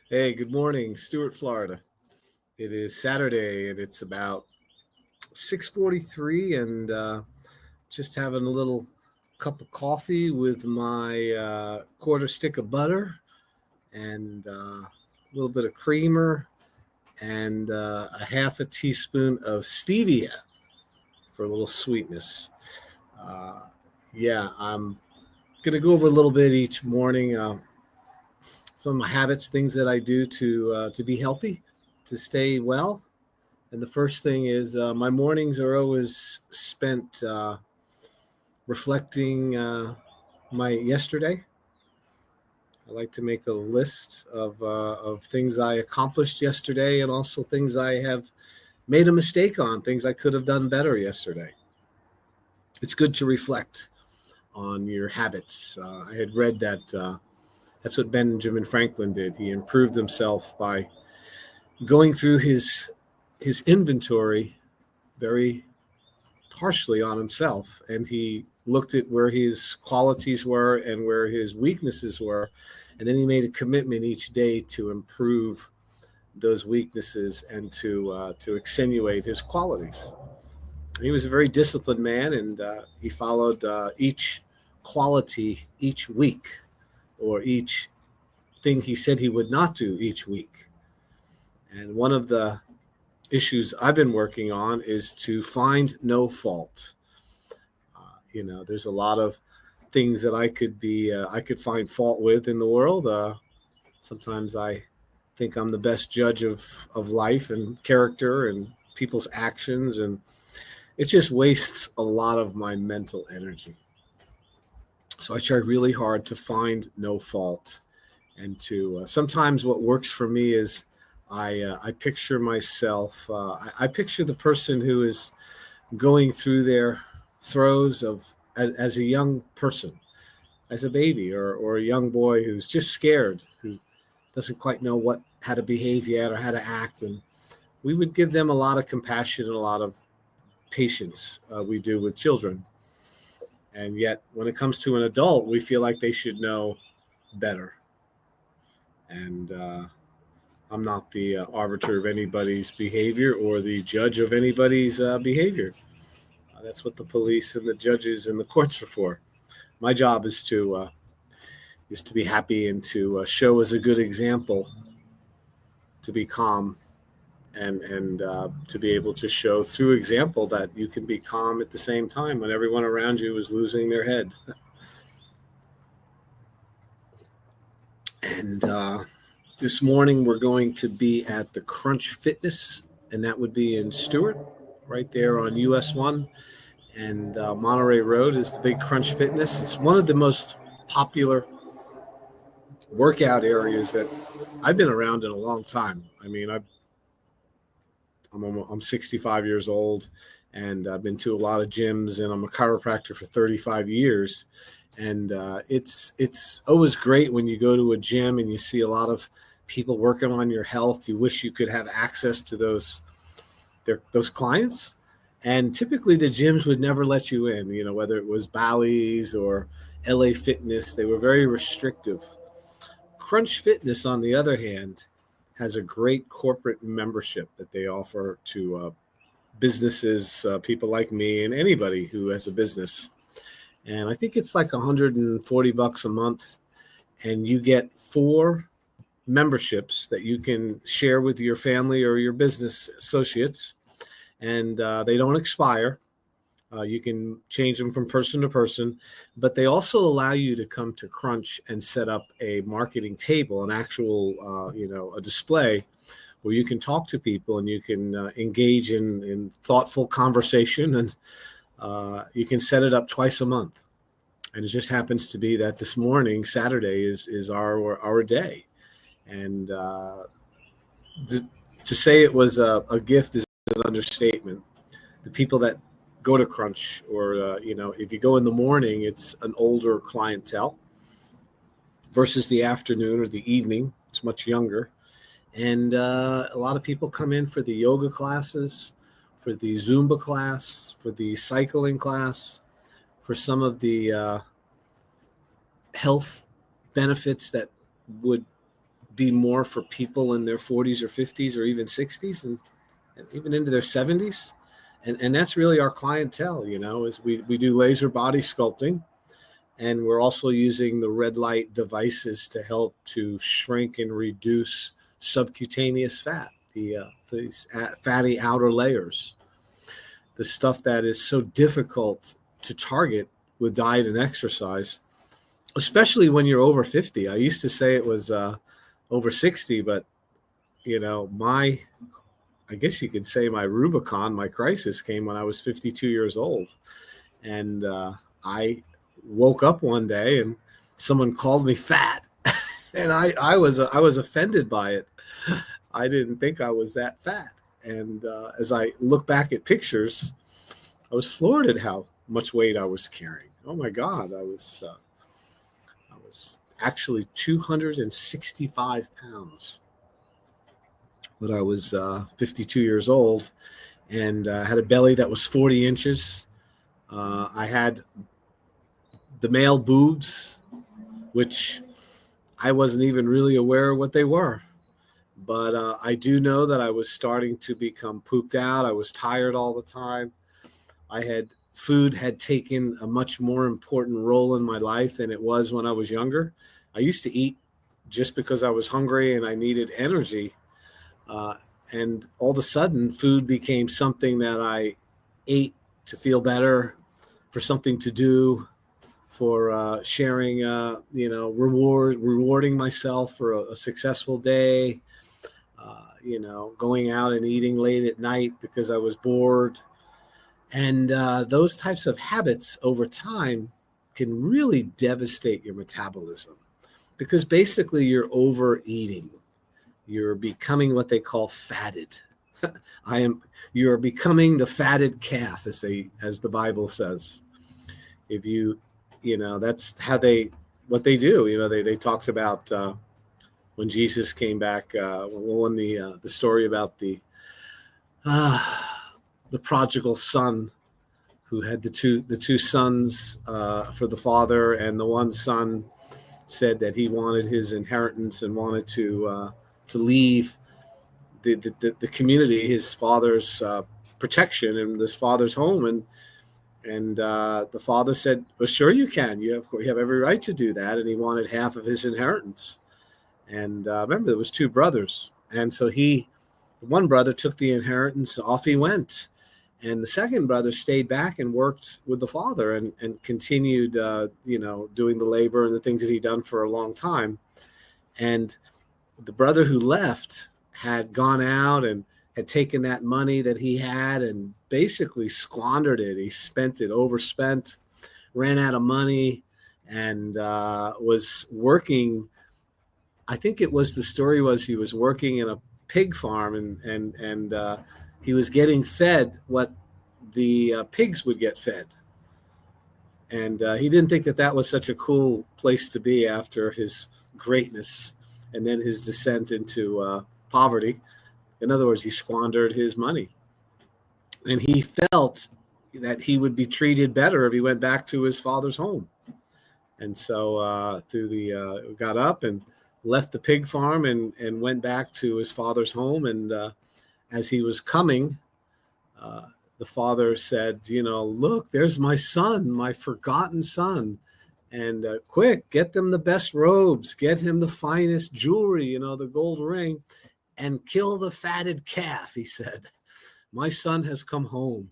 Hey, good morning, Stuart, Florida. It is Saturday and it's about 6:43, and just having a little cup of coffee with my quarter stick of butter and a little bit of creamer and a half a teaspoon of stevia for a little sweetness. Uh, yeah, I'm going to go over a little bit each morning. Some of my habits, things that I do to be healthy, to stay well. And the first thing is my mornings are always spent reflecting my yesterday. I like to make a list of things I accomplished yesterday, and also things I have made a mistake on, things I could have done better yesterday. It's good to reflect on your habits. I had read that that's what Benjamin Franklin did. He improved himself by going through his inventory very harshly on himself, and he looked at where his qualities were and where his weaknesses were, and then he made a commitment each day to improve those weaknesses and to accentuate his qualities. He was a very disciplined man, and he followed each quality each week, or each thing he said he would not do each week. And one of the issues I've been working on is to find no fault. There's a lot of things that I could find fault with in the world. Sometimes I think I'm the best judge of life and character and people's actions, and it just wastes a lot of my mental energy. So I try really hard to find no fault, and to sometimes what works for me is I picture myself. I picture the person who is going through their throes of as a young person, as a baby, or a young boy who's just scared, who doesn't quite know what how to behave yet or how to act, and we would give them a lot of compassion and a lot of patience. We do with children, and yet when it comes to an adult, we feel like they should know better. And I'm not the arbiter of anybody's behavior or the judge of anybody's behavior. That's what the police and the judges and the courts are for. My job is to be happy and to show as a good example, to be calm, and to be able to show through example that you can be calm at the same time when everyone around you is losing their head. And this morning we're going to be at the Crunch Fitness, and that would be in Stewart, right there on US 1 and Monterey Road is the big Crunch Fitness. It's one of the most popular workout areas that I've been around in a long time. I mean, I'm 65 years old, and I've been to a lot of gyms, and I'm a chiropractor for 35 years. And it's always great when you go to a gym and you see a lot of people working on your health. You wish you could have access to those clients. And typically the gyms would never let you in, whether it was Bally's or LA Fitness, they were very restrictive. Crunch Fitness, on the other hand, has a great corporate membership that they offer to businesses, people like me, and anybody who has a business. And I think it's like $140 a month, and you get 4 memberships that you can share with your family or your business associates, and they don't expire. You can change them from person to person, but they also allow you to come to Crunch and set up a marketing table, an actual, a display where you can talk to people and you can engage in thoughtful conversation, and you can set it up twice a month. And it just happens to be that this morning, Saturday, is our day. And to say it was a gift is an understatement. The people that go to Crunch, or if you go in the morning, it's an older clientele versus the afternoon or the evening. It's much younger, and a lot of people come in for the yoga classes, for the Zumba class, for the cycling class, for some of the health benefits that would be more for people in their 40s or 50s or even 60s and even into their 70s. And that's really our clientele, is we do laser body sculpting, and we're also using the red light devices to help to shrink and reduce subcutaneous fat, these fatty outer layers, the stuff that is so difficult to target with diet and exercise, especially when you're over 50. I used to say it was over 60, but I guess you could say my Rubicon, my crisis came when I was 52 years old. And I woke up one day and someone called me fat. And I was offended by it. I didn't think I was that fat. And as I look back at pictures, I was floored at how much weight I was carrying. Oh my God, I was actually 265 pounds. But I was 52 years old and had a belly that was 40 inches. I had the male boobs, which I wasn't even really aware of what they were. But I do know that I was starting to become pooped out. I was tired all the time. Food had taken a much more important role in my life than it was when I was younger. I used to eat just because I was hungry and I needed energy. And all of a sudden, food became something that I ate to feel better, for something to do, for sharing, rewarding myself for a successful day, going out and eating late at night because I was bored. And those types of habits over time can really devastate your metabolism, because basically you're overeating. You're becoming what they call fatted. You're becoming the fatted calf, as the Bible says. If that's what they do. They talked about when Jesus came back, when the story about the prodigal son, who had the two sons for the father, and the one son said that he wanted his inheritance and wanted to leave the community, his father's protection and this father's home, and the father said, "Well, sure you can. You have every right to do that." And he wanted half of his inheritance. And remember, there was two brothers, and so one brother took the inheritance, off he went, and the second brother stayed back and worked with the father and continued, doing the labor and the things that he'd done for a long time. And the brother who left had gone out and had taken that money that he had and basically squandered it. He spent it, overspent, ran out of money, and was working. I think the story was he was working in a pig farm, and he was getting fed what the pigs would get fed. And he didn't think that was such a cool place to be after his greatness and then his descent into poverty. In other words, he squandered his money. And he felt that he would be treated better if he went back to his father's home. And so got up and left the pig farm and went back to his father's home. And as he was coming, the father said, "Look, there's my son, my forgotten son. And quick, get them the best robes, get him the finest jewelry, the gold ring, and kill the fatted calf," he said. "My son has come home."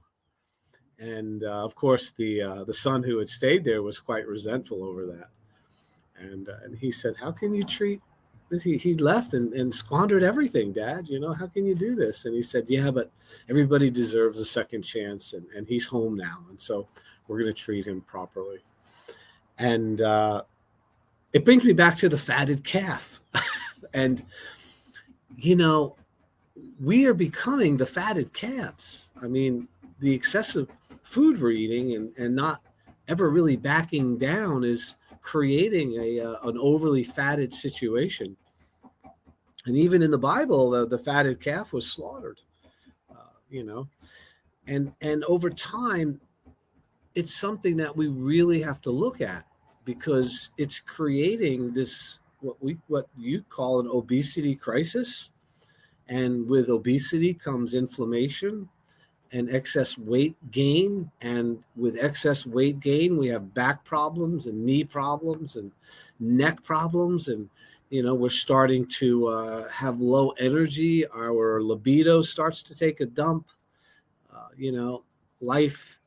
And of course, the son who had stayed there was quite resentful over that. And he said, "How can you treat this? He left and squandered everything, Dad. How can you do this?" And he said, "Yeah, but everybody deserves a second chance, and he's home now. And so we're going to treat him properly." And it brings me back to the fatted calf. And, we are becoming the fatted calves. I mean, the excessive food we're eating and not ever really backing down is creating an overly fatted situation. And even in the Bible, the fatted calf was slaughtered, and over time, it's something that we really have to look at, because it's creating this what you call an obesity crisis. And with obesity comes inflammation and excess weight gain. And with excess weight gain, we have back problems and knee problems and neck problems. And, we're starting to have low energy. Our libido starts to take a dump. Life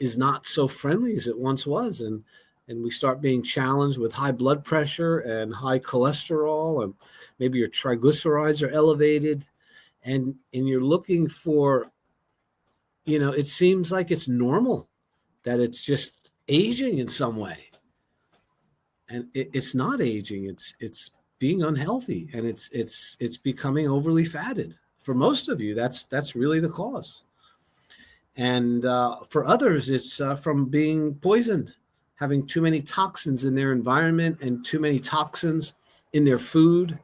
is not so friendly as it once was. And we start being challenged with high blood pressure and high cholesterol, and maybe your triglycerides are elevated. And you're looking for, it seems like it's normal, that it's just aging in some way. And it's not aging, it's being unhealthy, and it's becoming overly fatted. For most of you, that's really the cause. And for others, it's from being poisoned, having too many toxins in their environment and too many toxins in their food,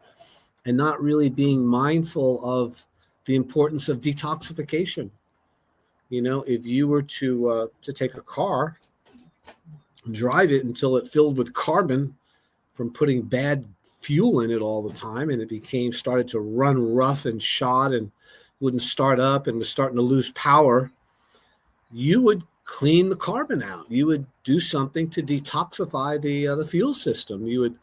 and not really being mindful of the importance of detoxification. If you were to take a car, drive it until it filled with carbon from putting bad fuel in it all the time, and it started to run rough and shot and wouldn't start up and was starting to lose power, you would clean the carbon out. You would do something to detoxify the fuel system. You would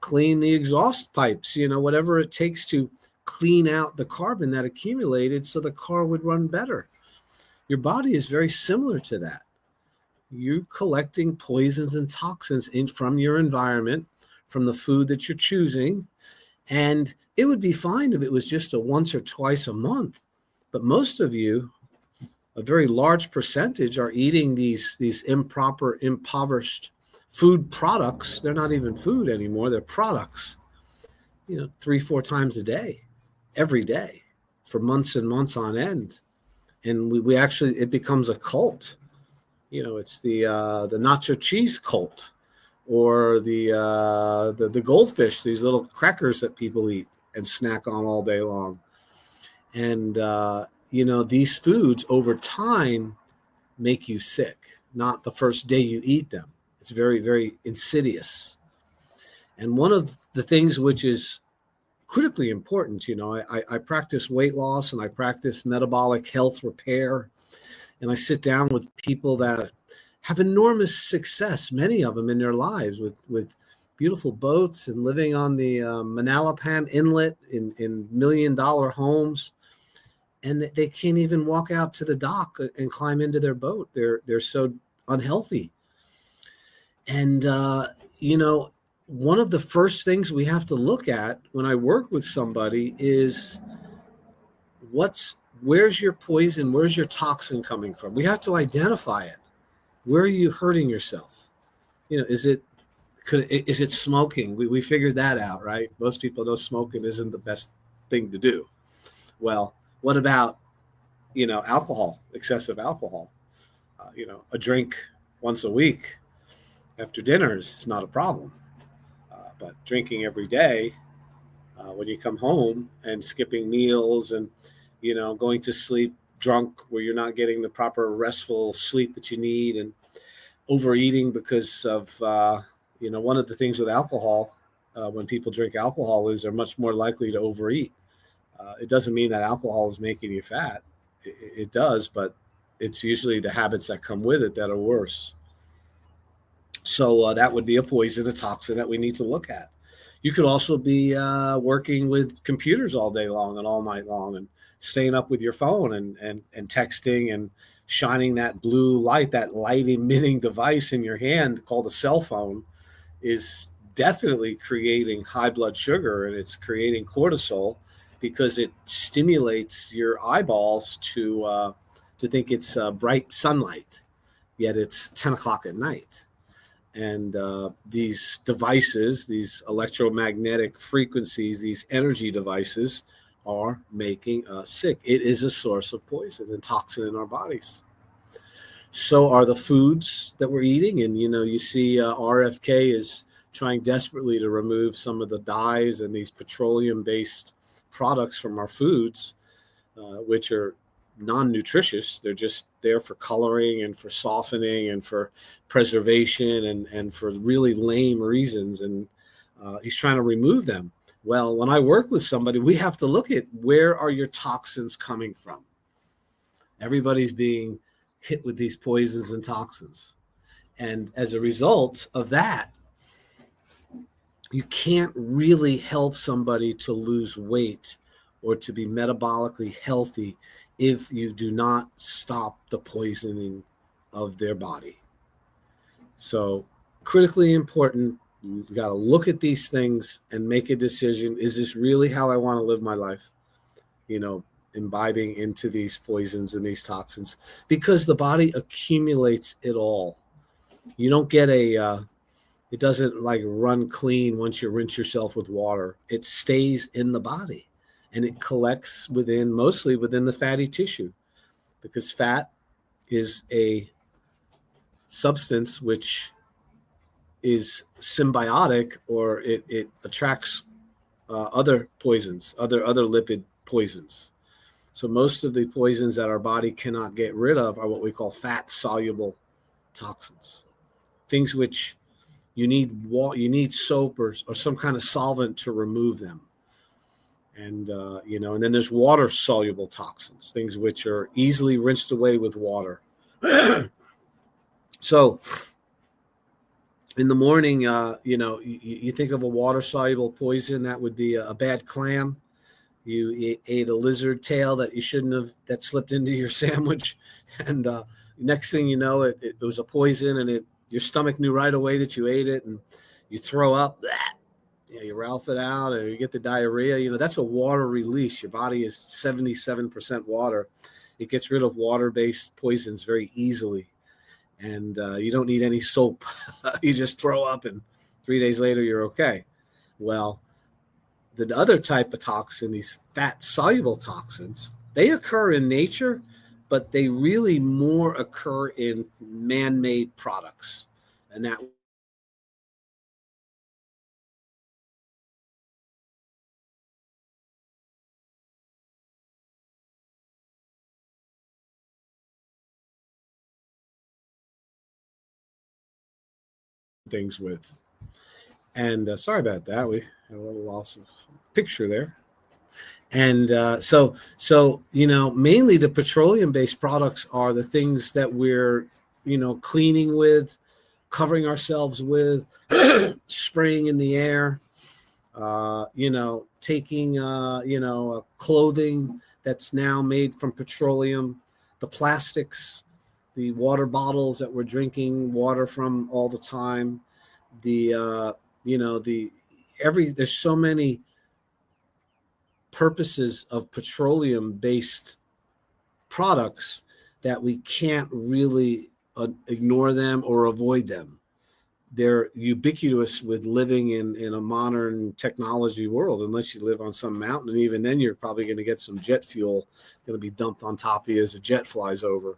clean the exhaust pipes, whatever it takes to clean out the carbon that accumulated so the car would run better. Your body is very similar to that. You're collecting poisons and toxins from your environment, from the food that you're choosing. And it would be fine if it was just a once or twice a month. But most of you, a very large percentage, are eating these improper, impoverished food products. They're not even food anymore. They're products, 3-4 times a day, every day, for months and months on end. And we actually, it becomes a cult. It's the nacho cheese cult, or the goldfish, these little crackers that people eat and snack on all day long. And, these foods over time make you sick, not the first day you eat them. It's very, very insidious. And one of the things which is critically important, I practice weight loss and I practice metabolic health repair. And I sit down with people that have enormous success, many of them in their lives, with beautiful boats and living on the Manalapan Inlet in $1 million homes. And they can't even walk out to the dock and climb into their boat. They're so unhealthy. And, one of the first things we have to look at when I work with somebody is where's your poison? Where's your toxin coming from? We have to identify it. Where are you hurting yourself? Is it smoking? We figured that out, right? Most people know smoking isn't the best thing to do. Well, what about, alcohol, excessive alcohol? A drink once a week after dinner is not a problem. But drinking every day when you come home, and skipping meals, and, going to sleep drunk where you're not getting the proper restful sleep that you need, and overeating because of, one of the things with alcohol, when people drink alcohol, is they're much more likely to overeat. It doesn't mean that alcohol is making you fat. It does, but it's usually the habits that come with it that are worse. So that would be a poison, a toxin that we need to look at. You could also be working with computers all day long and all night long, and staying up with your phone and texting and shining that blue light, that light emitting device in your hand called a cell phone, is definitely creating high blood sugar, and it's creating cortisol, because it stimulates your eyeballs to think it's bright sunlight, yet it's 10 o'clock at night. And these devices, these electromagnetic frequencies, these energy devices, are making us sick. It is a source of poison and toxin in our bodies. So are the foods that we're eating. And, you see RFK is trying desperately to remove some of the dyes and these petroleum-based products from our foods, which are non-nutritious. They're just there for coloring and for softening and for preservation and for really lame reasons. And He's trying to remove them. Well, when I work with somebody, we have to look at where are your toxins coming from. Everybody's being hit with these poisons and toxins. And as a result of that, you can't really help somebody to lose weight or to be metabolically healthy if you do not stop the poisoning of their body. So, critically important, you got to look at these things and make a decision. Is this really how I want to live my life? Imbibing into these poisons and these toxins, because the body accumulates it all. You don't get it doesn't like run clean once you rinse yourself with water. It stays in the body and it collects mostly within the fatty tissue, because fat is a substance which is symbiotic, or it attracts other poisons, other lipid poisons. So most of the poisons that our body cannot get rid of are what we call fat soluble toxins, things which you need soap or some kind of solvent to remove them. And and then there's water soluble toxins, things which are easily rinsed away with water. So in the morning, you think of a water soluble poison, that would be a bad clam. You ate a lizard tail that you shouldn't have, that slipped into your sandwich, and next thing you know, it was a poison, and your stomach knew right away that you ate it, and you throw up. You ralph it out, or you get the diarrhea. That's a water release. Your body is 77% water. It gets rid of water-based poisons very easily, and you don't need any soap. You just throw up, and 3 days later, you're okay. Well, the other type of toxin, these fat-soluble toxins, they occur in nature, but they really more occur in man-made products. And that things with. And sorry about that. We had a little loss of picture there. And mainly the petroleum-based products are the things that we're, cleaning with, covering ourselves with, spraying in the air, taking, clothing that's now made from petroleum, the plastics, the water bottles that we're drinking water from all the time, there's so many purposes of petroleum-based products that we can't really ignore them or avoid them. They're ubiquitous with living in a modern technology world, unless you live on some mountain. And even then, you're probably going to get some jet fuel going to be dumped on top of you as a jet flies over.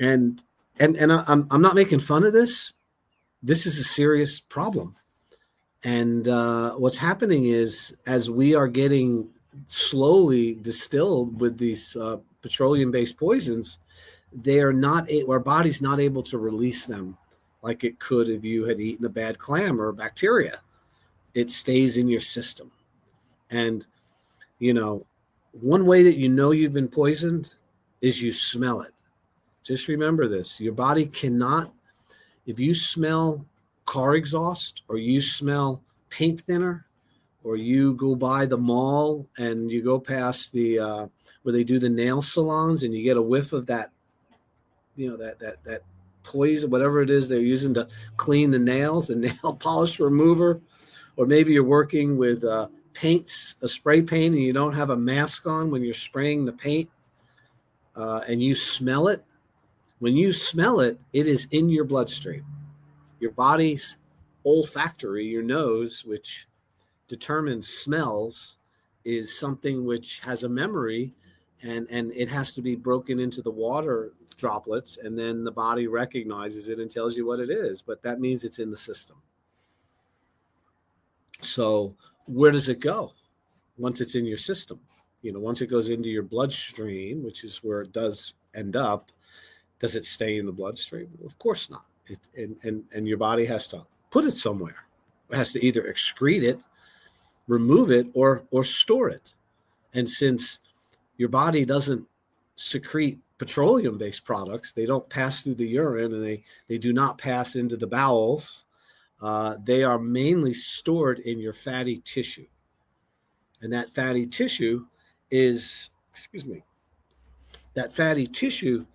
And I'm not making fun of this. This is a serious problem. And what's happening is, as we are getting slowly distilled with these petroleum-based poisons, our body's not able to release them like it could if you had eaten a bad clam or a bacteria. It stays in your system. And, one way that you've been poisoned is you smell it. Just remember this. Your body cannot, if you smell car exhaust, or you smell paint thinner, or you go by the mall and you go past the where they do the nail salons, and you get a whiff of that, that poison, whatever it is they're using to clean the nails, the nail polish remover, or maybe you're working with paints, a spray paint, and you don't have a mask on when you're spraying the paint, and you smell it. When you smell it, it is in your bloodstream. Your body's olfactory, your nose, which determines smells, is something which has a memory, and it has to be broken into the water droplets, and then the body recognizes it and tells you what it is. But that means it's in the system. So where does it go once it's in your system? Once it goes into your bloodstream, which is where it does end up, does it stay in the bloodstream? Of course not. And your body has to put it somewhere. has to either excrete it, remove it, or store it. And since your body doesn't secrete petroleum-based products, they don't pass through the urine, and they do not pass into the bowels. They are mainly stored in your fatty tissue. And that fatty tissue is, that fatty tissue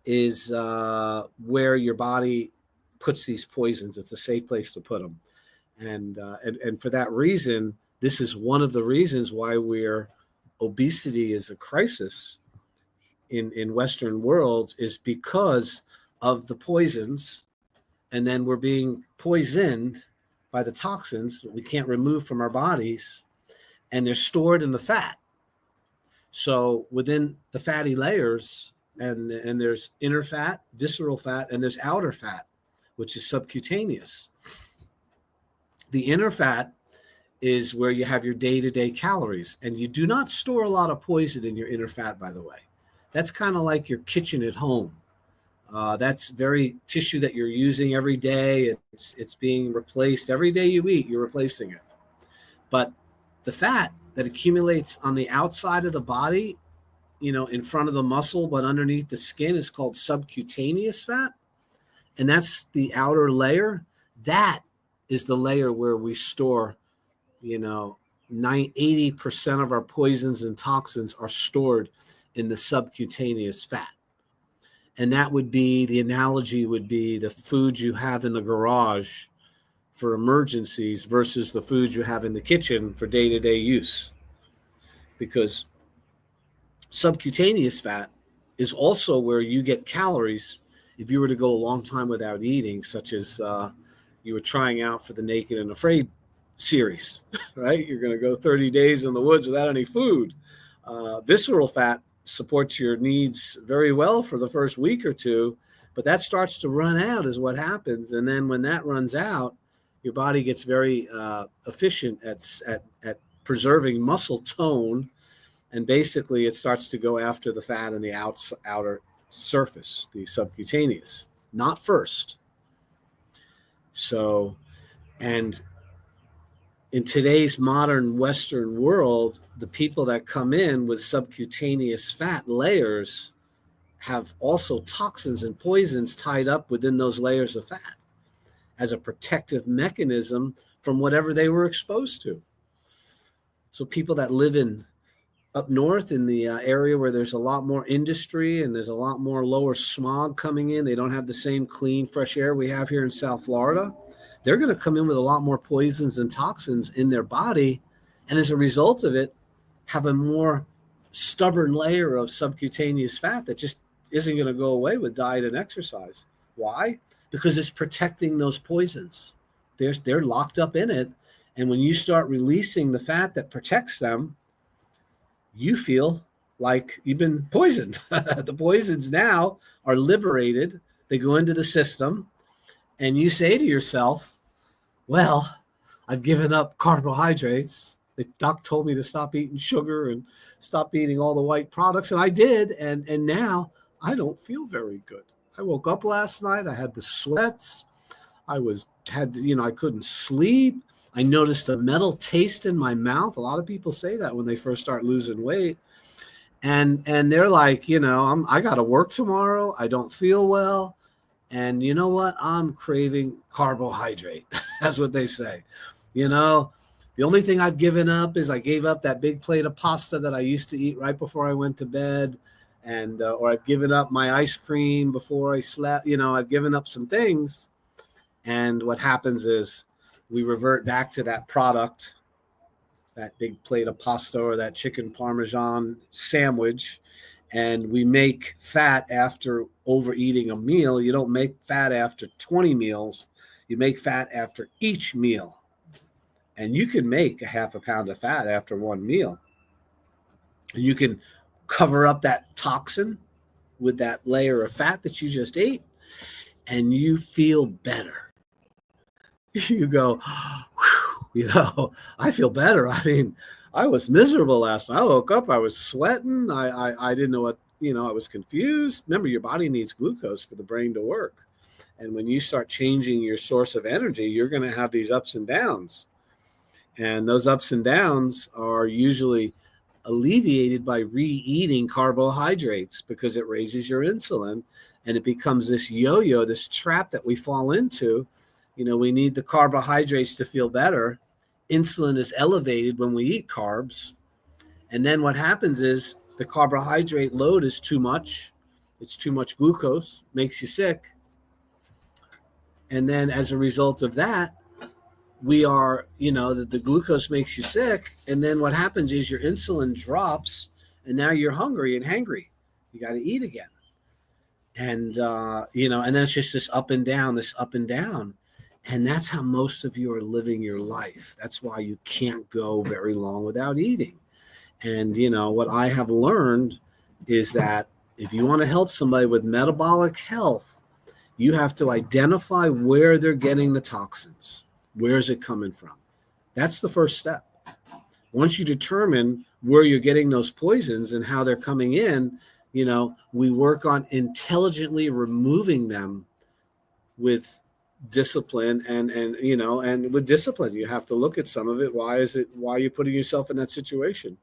is where your body puts these poisons. It's a safe place to put them. And for that reason, this is one of the reasons why obesity is a crisis in Western worlds, is because of the poisons. And then we're being poisoned by the toxins that we can't remove from our bodies, and they're stored in the fat. So within the fatty layers, and there's inner fat, visceral fat, and there's outer fat, which is subcutaneous. The inner fat is where you have your day-to-day calories, and you do not store a lot of poison in your inner fat, by the way. That's kind of like your kitchen at home. That's very tissue that you're using every day. It's being replaced every day you eat. You're replacing it. But the fat that accumulates on the outside of the body, in front of the muscle, but underneath the skin, is called subcutaneous fat. And that's the outer layer. That is the layer where we store, 80% of our poisons and toxins are stored in the subcutaneous fat. And that would be, the analogy would be the food you have in the garage for emergencies versus the food you have in the kitchen for day-to-day use. Because subcutaneous fat is also where you get calories if you were to go a long time without eating, such as you were trying out for the Naked and Afraid series, right? You're going to go 30 days in the woods without any food. Visceral fat supports your needs very well for the first week or two, but that starts to run out is what happens. And then when that runs out, your body gets very efficient at preserving muscle tone. And basically it starts to go after the fat in the outer surface, the subcutaneous, not first. So, and in today's modern Western world, the people that come in with subcutaneous fat layers have also toxins and poisons tied up within those layers of fat as a protective mechanism from whatever they were exposed to. So people that live up north in the area where there's a lot more industry and there's a lot more lower smog coming in, they don't have the same clean, fresh air we have here in South Florida. They're going to come in with a lot more poisons and toxins in their body, and as a result of it, have a more stubborn layer of subcutaneous fat that just isn't going to go away with diet and exercise. Why? Because it's protecting those poisons. They're locked up in it, and when you start releasing the fat that protects them, you feel like you've been poisoned. The poisons now are liberated. They go into the system, and you say to yourself, well, I've given up carbohydrates. The doc told me to stop eating sugar and stop eating all the white products, and I did, and now I don't feel very good. I woke up last night. I had the sweats. I couldn't sleep. I noticed a metal taste in my mouth. A lot of people say that when they first start losing weight. And they're like, I got to work tomorrow. I don't feel well. And you know what? I'm craving carbohydrate. That's what they say. The only thing I've given up is I gave up that big plate of pasta that I used to eat right before I went to bed. And or I've given up my ice cream before I slept. I've given up some things. And what happens is we revert back to that product, that big plate of pasta or that chicken Parmesan sandwich, and we make fat after overeating a meal. You don't make fat after 20 meals. You make fat after each meal. And you can make a half a pound of fat after one meal. And you can cover up that toxin with that layer of fat that you just ate, and you feel better. You go, I feel better. I mean, I was miserable last night. I woke up, I was sweating. I didn't know what, I was confused. Remember, your body needs glucose for the brain to work. And when you start changing your source of energy, you're going to have these ups and downs. And those ups and downs are usually alleviated by re-eating carbohydrates, because it raises your insulin, and it becomes this yo-yo, this trap that we fall into. We need the carbohydrates to feel better. Insulin is elevated when we eat carbs. And then what happens is the carbohydrate load is too much. It's too much glucose, makes you sick. And then as a result of that, the glucose makes you sick. And then what happens is your insulin drops, and now you're hungry and hangry. You got to eat again. And, and then it's just this up and down, this up and down. And that's how most of you are living your life. That's why you can't go very long without eating. And, what I have learned is that if you want to help somebody with metabolic health, you have to identify where they're getting the toxins. Where is it coming from? That's the first step. Once you determine where you're getting those poisons and how they're coming in, we work on intelligently removing them with discipline. And with discipline, you have to look at some of it. Why are you putting yourself in that situation?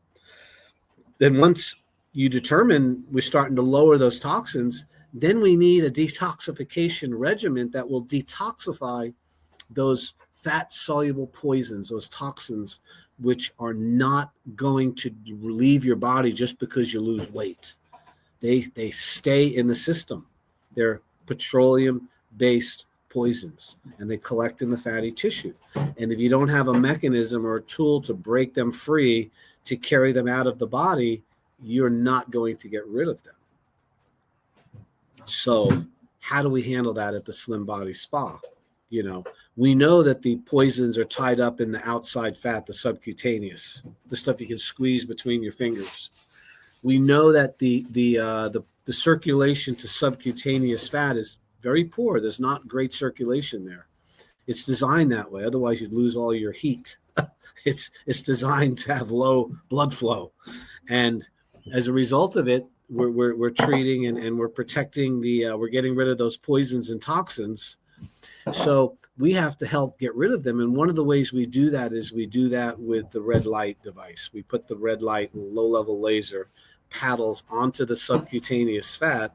Then once you determine we're starting to lower those toxins, then we need a detoxification regimen that will detoxify those fat-soluble poisons, those toxins, which are not going to leave your body just because you lose weight. They stay in the system. They're petroleum-based poisons, and they collect in the fatty tissue. And if you don't have a mechanism or a tool to break them free, to carry them out of the body, you're not going to get rid of them. So how do we handle that at the Slim Body Spa? We know that the poisons are tied up in the outside fat, the subcutaneous, the stuff you can squeeze between your fingers. We know that the circulation to subcutaneous fat is very poor. There's not great circulation there. It's designed that way. Otherwise, you'd lose all your heat. It's designed to have low blood flow. And as a result of it, we're treating and we're protecting we're getting rid of those poisons and toxins. So we have to help get rid of them. And one of the ways we do that is we do that with the red light device. We put the red light and low-level laser paddles onto the subcutaneous fat.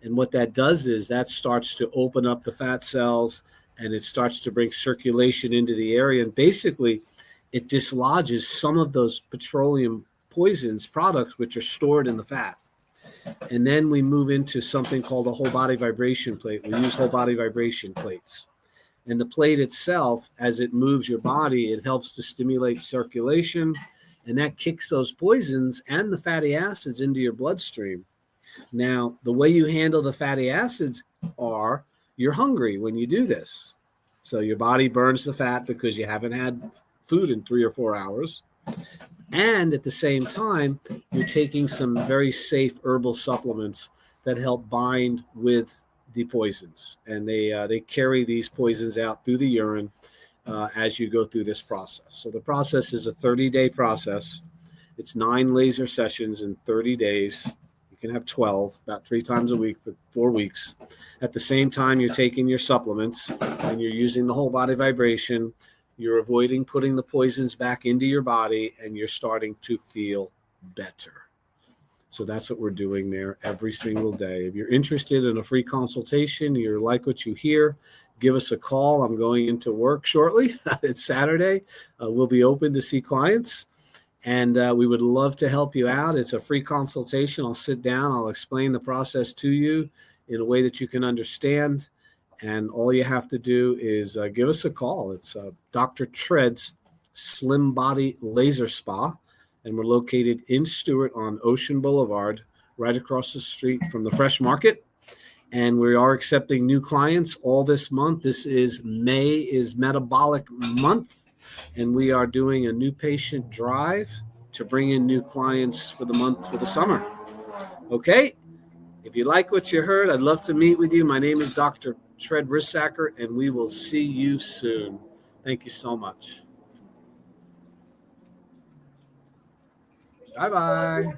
And what that does is that starts to open up the fat cells, and it starts to bring circulation into the area. And basically, it dislodges some of those petroleum poisons products which are stored in the fat. And then we move into something called a whole body vibration plate. We use whole body vibration plates. And the plate itself, as it moves your body, it helps to stimulate circulation, and that kicks those poisons and the fatty acids into your bloodstream. Now, the way you handle the fatty acids are you're hungry when you do this. So your body burns the fat because you haven't had food in 3 or 4 hours. And at the same time, you're taking some very safe herbal supplements that help bind with the poisons. And they carry these poisons out through the urine as you go through this process. So the process is a 30-day process. It's 9 laser sessions in 30 days. You can have 12, about 3 times a week for 4 weeks. At the same time, you're taking your supplements and you're using the whole body vibration. You're avoiding putting the poisons back into your body, and you're starting to feel better. So that's what we're doing there every single day. If you're interested in a free consultation, you like what you hear, give us a call. I'm going into work shortly. It's Saturday. We'll be open to see clients, and we would love to help you out. It's a free consultation. I'll sit down. I'll explain the process to you in a way that you can understand. And all you have to do is give us a call. It's Dr. Treds Slim Body Laser Spa. And we're located in Stewart on Ocean Boulevard, right across the street from the Fresh Market. And we are accepting new clients all this month. May is Metabolic Month. And we are doing a new patient drive to bring in new clients for the month for the summer. Okay? If you like what you heard, I'd love to meet with you. My name is Dr. Tred Rissacker, and we will see you soon. Thank you so much. Bye-bye.